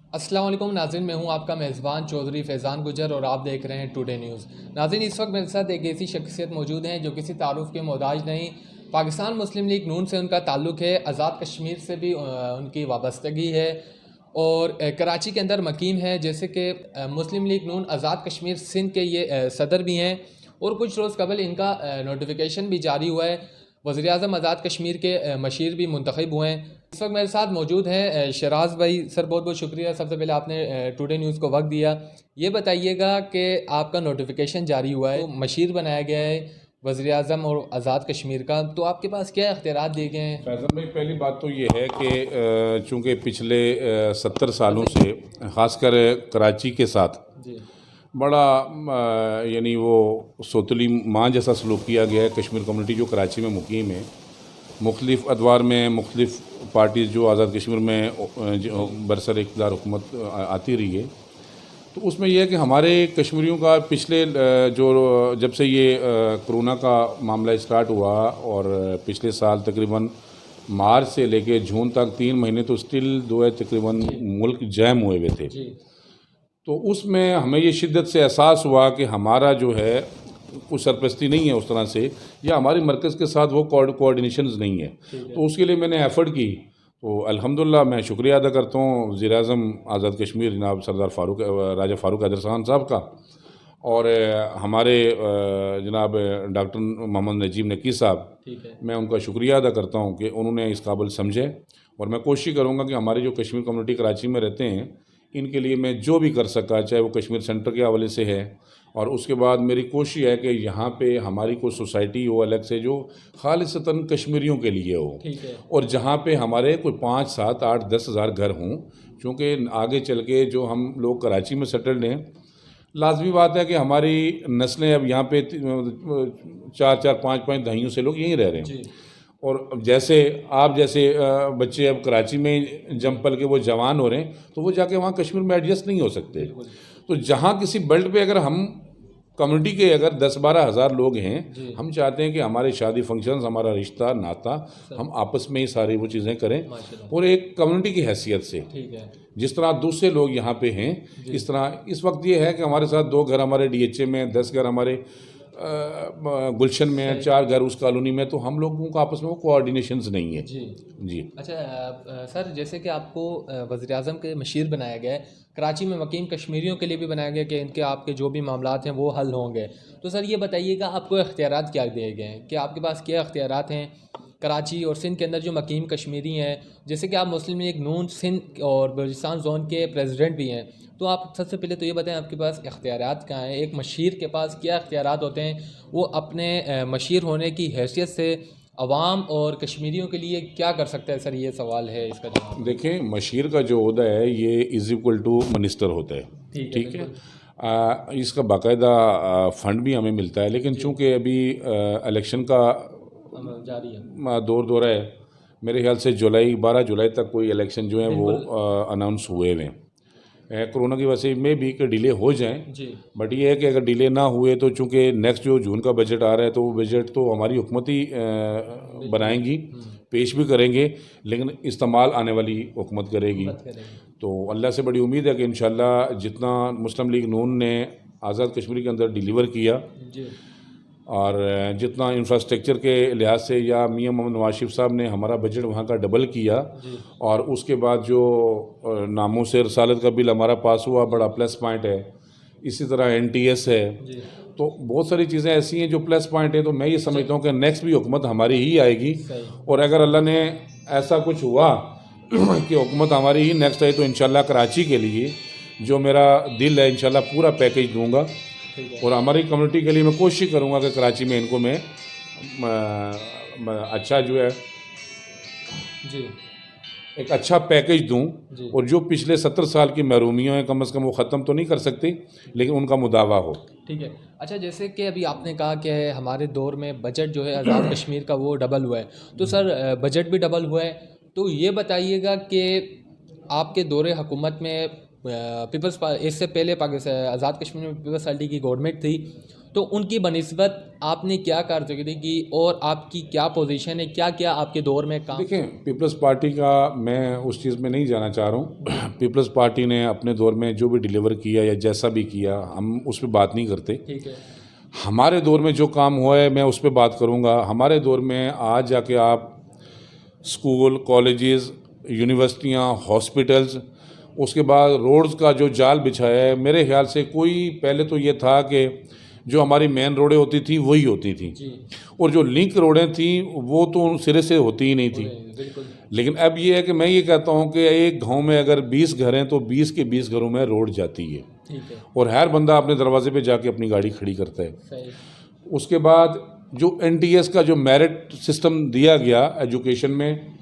अस्सलाम वालेकुम नाज़रीन, मैं हूं आपका मेज़बान चौधरी फैज़ान गुजर और आप देख रहे हैं टुडे न्यूज़। नाज़रीन, इस वक्त मेरे साथ एक ऐसी शख्सियत मौजूद हैं जो किसी तारुफ के मोहताज नहीं। पाकिस्तान मुस्लिम लीग नून से उनका ताल्लुक़ है, आज़ाद कश्मीर से भी उनकी वाबस्तगी है और कराची के अंदर मकीम है। जैसे कि मुस्लिम लीग नून आज़ाद कश्मीर सिंध के ये सदर भी हैं और कुछ रोज़ कबल इनका नोटिफिकेशन भी जारी हुआ है। वज़ीर-ए-आज़म आज़ाद कश्मीर के मशीर भी मुंतखब हुए हैं। इस वक्त मेरे साथ मौजूद हैं शराज भाई। सर, बहुत बहुत शुक्रिया सबसे पहले आपने टुडे न्यूज़ को वक्त दिया। ये बताइएगा कि आपका नोटिफिकेशन जारी हुआ है, तो मशीर बनाया गया है वज़ीर-ए-आज़म और आज़ाद कश्मीर का, तो आपके पास क्या इख्तियारात दिए गए हैं? फैज़ल भाई, पहली बात तो ये है कि चूँकि पिछले 70 सालों से ख़ासकर कराची के साथ जी बड़ा यानी वो सोतली माँ जैसा सलूक किया गया है। कश्मीर कम्युनिटी जो कराची में मुकीम है, मुख्तलिफ़ अदवार में मुख्तलिफ़ पार्टीज़ जो आज़ाद कश्मीर में बरसर इक़्तिदार हुकूमत आती रही है, तो उसमें यह है कि हमारे कश्मीरियों का पिछले जो जब से ये कोरोना का मामला स्टार्ट हुआ और पिछले साल तकरीबन मार्च से लेके जून तक 3 महीने तो स्टिल जो है तकरीबन मुल्क जैम हुए हुए थे। जी तो उसमें हमें ये शिद्दत से एहसास हुआ कि हमारा जो है कुछ सरपरस्ती नहीं है उस तरह से, या हमारी मरकज़ के साथ वो कोऑर्डिनेशंस नहीं है। तो उसके लिए मैंने एफ़र्ट की। तो अल्हम्दुलिल्लाह मैं शुक्रिया अदा करता हूँ वज़ीर-ए-आज़म आज़ाद कश्मीर जनाब सरदार फ़ारूक राजा फ़ारूक हैदर खान साहब का, और हमारे जनाब डॉक्टर मोहम्मद नजीब नकी साहब, ठीक है। मैं उनका शुक्रिया अदा करता हूँ कि उन्होंने इस काबिल समझे। और मैं कोशिश करूँगा कि हमारे जो कश्मीर कम्युनिटी कराची में रहते हैं, इनके लिए मैं जो भी कर सका, चाहे वो कश्मीर सेंटर के हवाले से है, और उसके बाद मेरी कोशिश है कि यहाँ पे हमारी कोई सोसाइटी हो अलग से जो खालिसतन कश्मीरियों के लिए हो, ठीक है। और जहाँ पे हमारे कोई 5, 7, 8, 10 हज़ार घर हों। क्योंकि आगे चल के जो हम लोग कराची में सेटल्ड हैं, लाजमी बात है कि हमारी नस्लें अब यहाँ पे 4-4, 5-5 दहाइयों से लोग यहीं रह रहे हैं। जी और जैसे आप जैसे बच्चे अब कराची में जम पल के वो जवान हो रहे हैं, तो वो जाके वहाँ कश्मीर में एडजस्ट नहीं हो सकते। बिल्कुल। तो जहाँ किसी बेल्ट पे अगर हम कम्युनिटी के अगर 10-12 हज़ार लोग हैं, जी हम चाहते हैं कि हमारे शादी फंक्शंस, हमारा रिश्ता नाता, हम आपस में ही सारी वो चीज़ें करें, माशाल्लाह। और एक कम्युनिटी की हैसियत से ठीक है। जिस तरह दूसरे लोग यहाँ पे हैं, इस तरह इस वक्त ये है कि हमारे साथ 2 घर हमारे डीएचए में, 10 घर हमारे गुलशन में, 4 घर उस कॉलोनी में, तो हम लोगों का आपस में वो कोऑर्डिनेशंस नहीं है। जी जी। अच्छा, सर, जैसे कि आपको वज़ीर-ए-आज़म के मशीर बनाया गया है, कराची में मकीम कश्मीरियों के लिए भी बनाया गया कि इनके आपके जो भी मामलात हैं वो हल होंगे। तो सर ये बताइएगा, आपको इख्तियारात क्या दिए गए हैं, कि आपके पास क्या इख्तियारात हैं कराची और सिंध के अंदर जो मकीम कश्मीरी हैं? जैसे कि आप मुस्लिम लीग नून सिंध और बलूचिस्तान ज़ोन के प्रेसिडेंट भी हैं, तो आप सबसे पहले तो ये बताएं आपके पास इख्तियारात क्या हैं? एक मशीर के पास क्या इख्तियारात होते हैं? वो अपने मशीर होने की हैसियत से अवाम और कश्मीरियों के लिए क्या कर सकता है? सर ये सवाल है, इसका जवाब। देखें, मशीर का जो ओहदा है ये इज़ इक्वल टू मिनिस्टर होता है। ठीक है, ठीक है। बिल्कुल। इसका बाकायदा फ़ंड भी हमें मिलता है, लेकिन चूँकि अभी इलेक्शन का जारी है। दौर दौरा है, मेरे ख्याल से 12 जुलाई तक कोई इलेक्शन जो है वो बिल्कुल। अनाउंस हुए हुए हैं। कोरोना की वजह से में भी कि डिले हो जाएं, जी बट ये है कि अगर डिले ना हुए तो चूँकि नेक्स्ट जो जून का बजट आ रहा है, तो वो बजट तो हमारी हुकूमत ही बनाएंगी, पेश भी करेंगे, लेकिन इस्तेमाल आने वाली हुकूमत करेगी। बात करेंगे। तो अल्लाह से बड़ी उम्मीद है कि इंशाल्लाह जितना मुस्लिम लीग नून ने आज़ाद कश्मीर के अंदर डिलीवर किया, जी और जितना इंफ्रास्ट्रक्चर के लिहाज से, या मियां मोहम्मद नवाज शरीफ साहब ने हमारा बजट वहाँ का डबल किया, जी और उसके बाद जो नामों से रसालत का बिल हमारा पास हुआ, बड़ा प्लस पॉइंट है। इसी तरह एनटीएस है। जी तो बहुत सारी चीज़ें ऐसी हैं जो प्लस पॉइंट है। तो मैं ये समझता हूँ कि नेक्स्ट भी हुकूमत हमारी ही आएगी, सही। और अगर अल्लाह ने ऐसा कुछ हुआ कि हुकूमत हमारी ही नेक्स्ट आई, तो इंशाल्लाह कराची के लिए जो मेरा दिल है, इंशाल्लाह पूरा पैकेज दूंगा, ठीक है। और हमारी कम्युनिटी के लिए मैं कोशिश करूँगा कि कराची में इनको मैं अच्छा जो है जी एक अच्छा पैकेज दूं, जी और जो पिछले 70 साल की महरूमियों हैं, कम से कम वो ख़त्म तो नहीं कर सकती, लेकिन उनका मुदावा हो। ठीक है। अच्छा, जैसे कि अभी आपने कहा कि हमारे दौर में बजट जो है आज़ाद कश्मीर का वो डबल हुआ है, तो सर बजट भी डबल हुआ है, तो ये बताइएगा कि आपके दौरे हुकूमत में इससे पहले पाकिस्तान आज़ाद कश्मीर में पीपल्स पार्टी की गवर्नमेंट थी, तो उनकी बनिस्बत आपने क्या कारकर्दगी की और आपकी क्या पोजीशन है, क्या क्या आपके दौर में काम? देखें, पीपल्स पार्टी का मैं उस चीज़ में नहीं जाना चाह रहा हूँ। पीपल्स पार्टी ने अपने दौर में जो भी डिलीवर किया या जैसा भी किया, हम उस पर बात नहीं करते। ठीक है। हमारे दौर में जो काम हुआ है मैं उस पर बात करूँगा। हमारे दौर में आज जाके आप स्कूल, कॉलेजेस, यूनिवर्सिटियाँ, हॉस्पिटल्स, उसके बाद रोड्स का जो जाल बिछाया है, मेरे ख्याल से कोई पहले तो ये था कि जो हमारी मेन रोडें होती थी वही होती थी, जी और जो लिंक रोडें थी वो तो सिरे से होती ही नहीं थी। बिल्कुल। लेकिन अब ये है कि मैं ये कहता हूँ कि एक गांव में अगर 20 घर हैं तो 20 के 20 घरों में रोड जाती है, ठीक है। और हर बंदा अपने दरवाजे पे जाके अपनी गाड़ी खड़ी करता है। सही। उसके बाद जो एनटीएस का जो मेरिट सिस्टम दिया गया एजुकेशन में,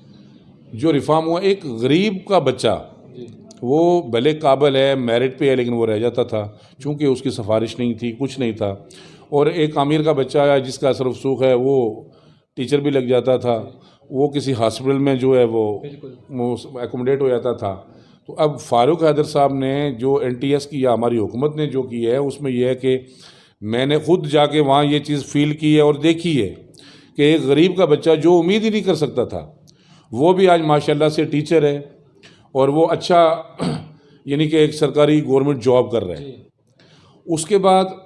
जो रिफॉर्म हुआ, एक गरीब का बच्चा जी वो भले काबिल है, मेरिट पे है, लेकिन वो रह जाता था क्योंकि उसकी सिफारिश नहीं थी, कुछ नहीं था। और एक अमीर का बच्चा है जिसका असर रसूख है, वो टीचर भी लग जाता था, वो किसी हॉस्पिटल में जो है वो एकोमोडेट हो जाता था। तो अब फारूक हैदर साहब ने जो एनटीएस की या हमारी हुकूमत ने जो की है, उसमें यह है कि मैंने खुद जाके वहाँ ये चीज़ फील की है और देखी है कि एक गरीब का बच्चा जो उम्मीद ही नहीं कर सकता था, वो भी आज माशाल्लाह से टीचर है और वो अच्छा यानी कि एक सरकारी गवर्नमेंट जॉब कर रहा है। उसके बाद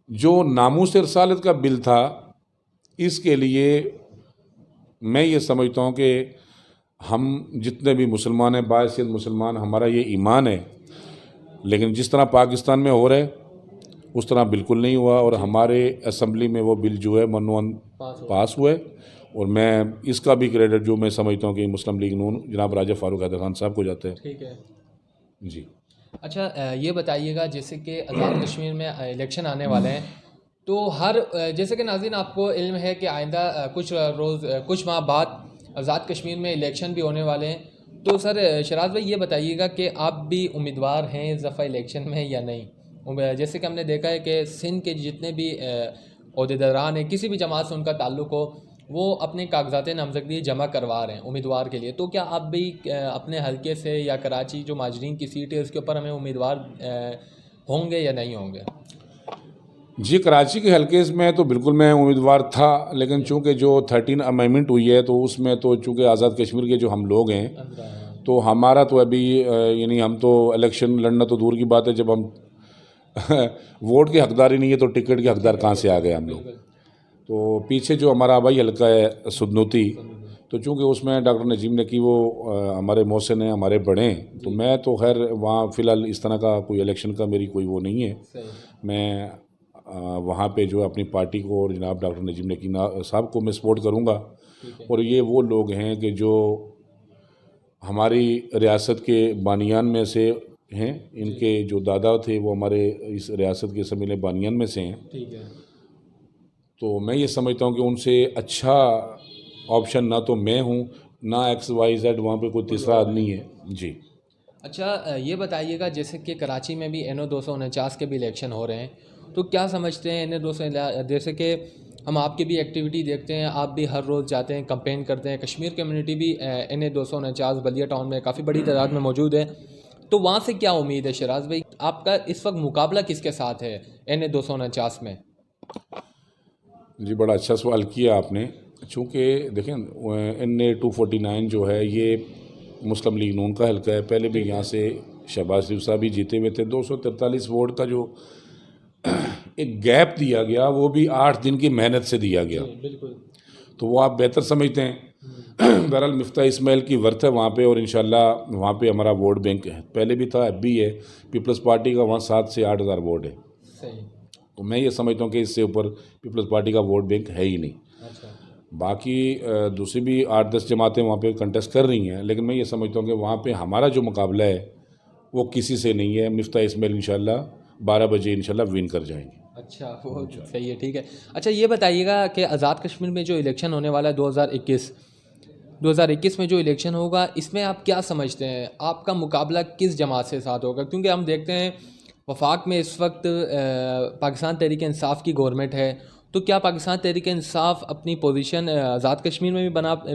जो नामूस रसालत का बिल था, इसके लिए मैं ये समझता हूँ कि हम जितने भी मुसलमान हैं, बायसीत मुसलमान, हमारा ये ईमान है, लेकिन जिस तरह पाकिस्तान में हो रहा है उस तरह बिल्कुल नहीं हुआ, और हमारे असम्बली में वो बिल जो है मनोन पास हुआ है। और मैं इसका भी क्रेडिट जो मैं समझता हूँ कि मुस्लिम लीग नून जनाब राजा फारूक हैदर खान साहब को जाता है। ठीक है जी। अच्छा, ये बताइएगा जैसे कि आज़ाद कश्मीर में इलेक्शन आने वाले हैं, तो हर जैसे कि नाज़रीन आपको इल्म है कि आइंदा कुछ माह बाद आज़ाद कश्मीर में इलेक्शन भी होने वाले हैं। तो सर शराज भाई ये बताइएगा कि आप भी उम्मीदवार हैं इस दफ़ा इलेक्शन में या नहीं? जैसे कि हमने देखा है कि सिंध के जितने भी अहदेदारान हैं, किसी भी जमात से उनका ताल्लुक़ हो, वो अपने कागजात नामजदगी जमा करवा रहे हैं उम्मीदवार के लिए। तो क्या आप भी अपने हलके से या कराची जो माजरीन की सीट है उसके ऊपर हमें उम्मीदवार होंगे या नहीं होंगे? जी, कराची के हलके में तो बिल्कुल मैं उम्मीदवार था, लेकिन चूंकि जो 13 अमेंडमेंट हुई है तो उसमें तो चूंकि आज़ाद कश्मीर के जो हम लोग हैं, तो हमारा तो अभी यानी हम तो इलेक्शन लड़ना तो दूर की बात है, जब हम वोट की हकदारी नहीं है तो टिकट के हकदार कहाँ से आ गए हम लोग। तो पीछे जो हमारा आबाई हल्का है सुदनूती, तो चूँकि उसमें डॉक्टर नजीम ने की वो हमारे मौसन हैं, हमारे बड़े हैं, तो मैं तो खैर वहाँ फ़िलहाल इस तरह का कोई इलेक्शन का मेरी कोई वो नहीं है। मैं वहाँ पे जो अपनी पार्टी को और जनाब डॉक्टर नजीम नकीम साहब को मैं सपोर्ट करूँगा। और ये वो लोग हैं कि जो हमारी रियासत के बानियान में से हैं, इनके जो दादा थे वो हमारे इस रियासत के समीले बानियान में से हैं। ठीक है। तो मैं ये समझता हूँ कि उनसे अच्छा ऑप्शन ना तो मैं हूँ, ना XYZ वहाँ पे कोई तीसरा आदमी है। जी। अच्छा, ये बताइएगा जैसे कि कराची में भी NO 249 के भी इलेक्शन हो रहे हैं, तो क्या समझते हैं NO 249? जैसे कि हम आपकी भी एक्टिविटी देखते हैं, आप भी हर रोज़ जाते हैं, कैंपेन करते हैं। कश्मीर कम्युनिटी भी NO 249 बलिया टाउन में काफ़ी बड़ी तादाद में मौजूद है, तो वहाँ से क्या उम्मीद है शराज भाई? आपका इस वक्त मुकाबला किसके साथ है NO 249 में? जी, बड़ा अच्छा सवाल किया आपने। चूँकि देखें NA 249 जो है ये मुस्लिम लीग नून का हल्का है। पहले भी यहाँ से शहबाज शरीफ साहब भी जीते हुए थे। 243 वोट का जो एक गैप दिया गया, वो भी 8 दिन की मेहनत से दिया गया। बिल्कुल। तो वो आप बेहतर समझते हैं। बहरहाल मिफ्ता इस्माइल की वर्थ है वहाँ पे, और इंशाल्लाह वहाँ पे हमारा वोट बैंक है, पहले भी था, अब भी है। पीपल्स पार्टी का वहाँ 7 से 8 हज़ार वोट है। सही। तो मैं ये समझता हूँ कि इससे ऊपर पीपल्स पार्टी का वोट बैंक है ही नहीं। अच्छा। बाकी दूसरी भी 8-10 जमातें वहाँ पे कंटेस्ट कर रही हैं, लेकिन मैं ये समझता हूँ कि वहाँ पे हमारा जो मुकाबला है वो किसी से नहीं है। मिफ्ता इस्माइल इंशाल्लाह 12 बजे इंशाल्लाह विन कर जाएंगे। अच्छा, वो सही है, ठीक है। अच्छा, ये बताइएगा कि आज़ाद कश्मीर में जो इलेक्शन होने वाला है 2021 में जो इलेक्शन होगा, इसमें आप क्या समझते हैं, आपका मुकाबला किस जमात से साथ होगा? क्योंकि हम देखते हैं वफाक में इस वक्त पाकिस्तान तहरीक इंसाफ की गवर्नमेंट है, तो क्या पाकिस्तान तहरीक इंसाफ अपनी पोजीशन आज़ाद कश्मीर में भी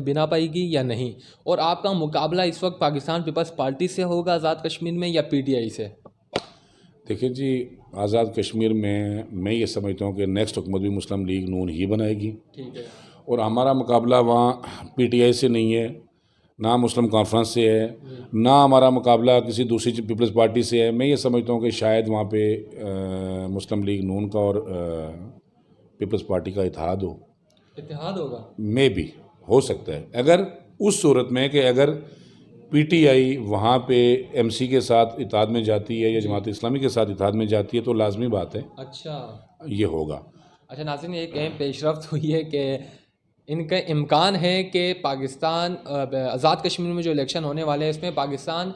बना पाएगी या नहीं? और आपका मुकाबला इस वक्त पाकिस्तान पीपल्स पार्टी से होगा आज़ाद कश्मीर में या PTI से? देखिए जी, आज़ाद कश्मीर में मैं ये समझता हूँ कि नेक्स्ट हुकूमत भी मुस्लिम लीग नून ही बनाएगी। ठीक है। और हमारा मुकाबला वहाँ पीटीआई से नहीं है, ना मुस्लिम कॉन्फ्रेंस से है, ना हमारा मुकाबला किसी दूसरी पीपल्स पार्टी से है। मैं ये समझता हूँ कि शायद वहाँ पे मुस्लिम लीग नून का और पीपल्स पार्टी का इत्तेहाद हो। इत्तेहाद होगा। मे भी हो सकता है, अगर उस सूरत में कि अगर पीटीआई वहाँ पे एमसी के साथ इत्तेहाद में जाती है या जमात इस्लामी के साथ इत्तेहाद में जाती है तो लाजमी बात है अच्छा। ये होगा। अच्छा नाज़रीन, एक अहम पेशरफ्त हुई है कि इनका इम्कान है कि पाकिस्तान आज़ाद कश्मीर में जो इलेक्शन होने वाले हैं इसमें पाकिस्तान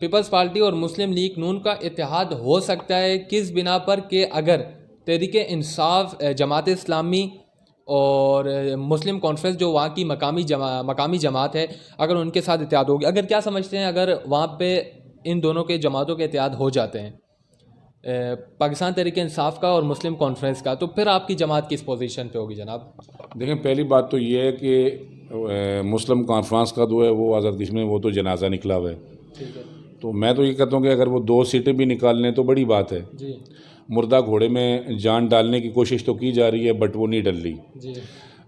पीपल्स पार्टी और मुस्लिम लीग नून का इत्तेहाद हो सकता है। किस बिना पर कि अगर तहरीक इंसाफ, जमात इस्लामी और मुस्लिम कॉन्फ्रेंस जो वहाँ की मकामी जमात है, अगर उनके साथ इत्तेहाद होगी, अगर क्या समझते हैं अगर वहाँ पे इन दोनों के जमातों के इत्तेहाद हो जाते हैं, पाकिस्तान तहरीक इंसाफ का और मुस्लिम कॉन्फ्रेंस का, तो फिर आपकी जमात किस पोजीशन पे होगी जनाब? देखें, पहली बात तो ये है कि मुस्लिम कॉन्फ्रेंस का जो है वो आज़ाद कश्मीर में वो तो जनाजा निकला हुआ है। ठीक है तो मैं तो ये कहता हूँ कि अगर वो 2 सीटें भी निकाल लें तो बड़ी बात है। जी। मुर्दा घोड़े में जान डालने की कोशिश तो की जा रही है बट वो नहीं डल रही। जी।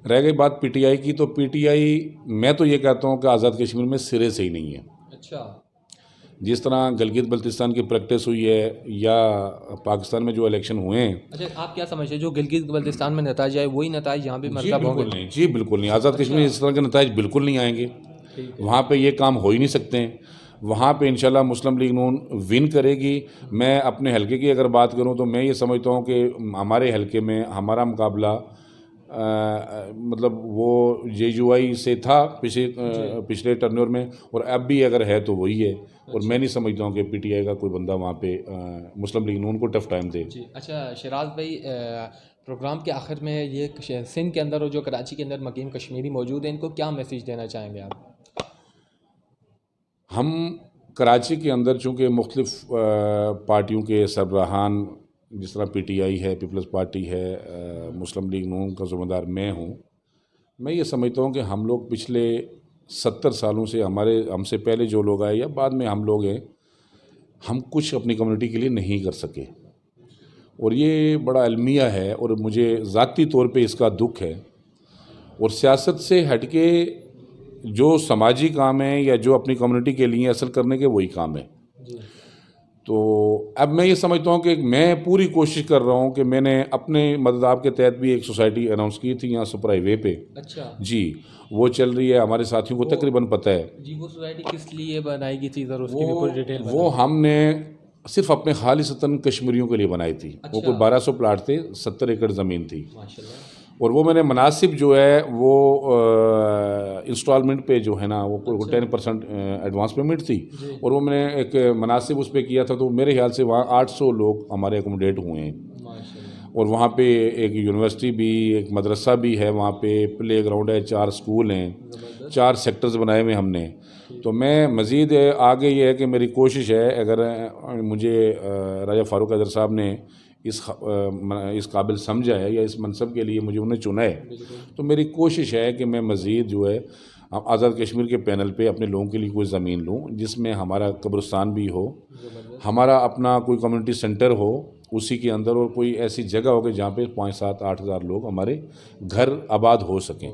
रह गई बात पीटीआई की, तो पीटीआई मैं तो ये कहता हूँ कि आज़ाद कश्मीर में सिरे से ही नहीं है। अच्छा। जिस तरह गिलगित बल्तिस्तान की प्रैक्टिस हुई है या पाकिस्तान में जो इलेक्शन हुए हैं। अच्छा, आप क्या समझते हैं जो गिलगित बल्तिस्तान में नताज आए वही नताज यहाँ भी जी मतलब होंगे? बिल्कुल नहीं, जी बिल्कुल नहीं। आज़ाद कश्मीर में इस तरह के नताइज बिल्कुल नहीं आएंगे। ठीक है। वहाँ पे ये काम हो ही नहीं सकते हैं। वहाँ पे इंशाल्लाह मुस्लिम लीग नून विन करेगी। मैं अपने हलके की अगर बात करूँ तो मैं ये समझता हूँ कि हमारे हलके में हमारा मुकाबला मतलब वो जेयूआई से था पिछले टर्नोवर में, और अब भी अगर है तो वही है। और मैं नहीं समझता हूँ कि पीटीआई का कोई बंदा वहाँ पे मुस्लिम लीग नून को टफ टाइम दे। जी। अच्छा शराज भाई, प्रोग्राम के आखिर में ये सिंध के अंदर और जो कराची के अंदर मकीम कश्मीरी मौजूद हैं, इनको क्या मैसेज देना चाहेंगे आप? हम कराची के अंदर चूँकि मुख्तलिफ पार्टियों के सरबराहान, जिस तरह पीटीआई है, पीपल्स पार्टी है, मुस्लिम लीग नून का ज़िम्मेदार मैं हूँ। मैं ये समझता हूँ कि हम लोग पिछले 70 सालों से हमसे पहले जो लोग आए या बाद में हम लोग हैं, हम कुछ अपनी कम्युनिटी के लिए नहीं कर सके, और ये बड़ा अलमिया है और मुझे ज़ाती तौर पे इसका दुख है। और सियासत से हटके जो समाजी काम है या जो अपनी कम्युनिटी के लिए असल करने के वही काम है। जी। तो अब मैं ये समझता हूँ कि मैं पूरी कोशिश कर रहा हूँ कि मैंने अपने मददाब के तहत भी एक सोसाइटी अनाउंस की थी यहाँ सुपर हाईवे पे। अच्छा। जी, वो चल रही है, हमारे साथियों को तकरीबन पता है। जी, वो सोसाइटी किस लिए बनाई गई थी, ज़रा उसकी भी पूरी डिटेल वो हमने सिर्फ अपने खालिसतन कश्मीरियों के लिए बनाई थी। वो कोई 1200 प्लाट थे, 70 एकड़ ज़मीन थी, माशाल्लाह। और वो मैंने मुनासिब जो है वो इंस्टॉलमेंट पे जो है ना वो 10% एडवांस पेमेंट थी, और वो मैंने एक मुनासिब उस पर किया था। तो मेरे ख्याल से वहाँ 800 लोग हमारे अकोमोडेट हुए हैं। माशाल्लाह। और वहाँ पे एक यूनिवर्सिटी भी, एक मदरसा भी है, वहाँ पे प्ले ग्राउंड है, 4 स्कूल हैं, 4 सेक्टर्स बनाए हुए हमने। तो मैं मज़ीद आगे ये है कि मेरी कोशिश है, अगर मुझे राजा फ़ारूक हैदर साहब ने इस काबिल समझा है या इस मनसब के लिए मुझे उन्हें चुना है, तो मेरी कोशिश है कि मैं मज़ीद जो है आज़ाद कश्मीर के पैनल पे अपने लोगों के लिए कोई ज़मीन लूँ जिसमें हमारा कब्रिस्तान भी हो, हमारा अपना कोई कम्युनिटी सेंटर हो उसी के अंदर, और कोई ऐसी जगह हो कि जहाँ पे 5-7-8 हज़ार लोग हमारे घर आबाद हो सकें।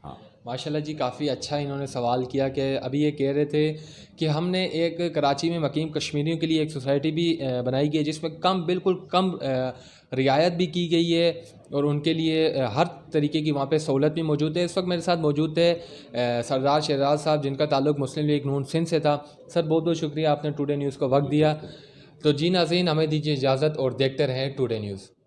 हाँ माशाल्लाह जी, काफ़ी अच्छा इन्होंने सवाल किया कि अभी ये कह रहे थे कि हमने एक कराची में मकीम कश्मीरियों के लिए एक सोसाइटी भी बनाई गई है जिसमें बिल्कुल कम रियायत भी की गई है और उनके लिए हर तरीके की वहाँ पे सहूलत भी मौजूद है। इस वक्त मेरे साथ मौजूद है सरदार शहजाद साहब, जिनका ताल्लुक़ मुस्लिम लीग नून सिंध से था। सर बहुत बहुत शुक्रिया, आपने टुडे न्यूज़ को वक्त दिया। तो जी नाज़रीन, हमें दीजिए इजाज़त और देखते रहें टुडे न्यूज़।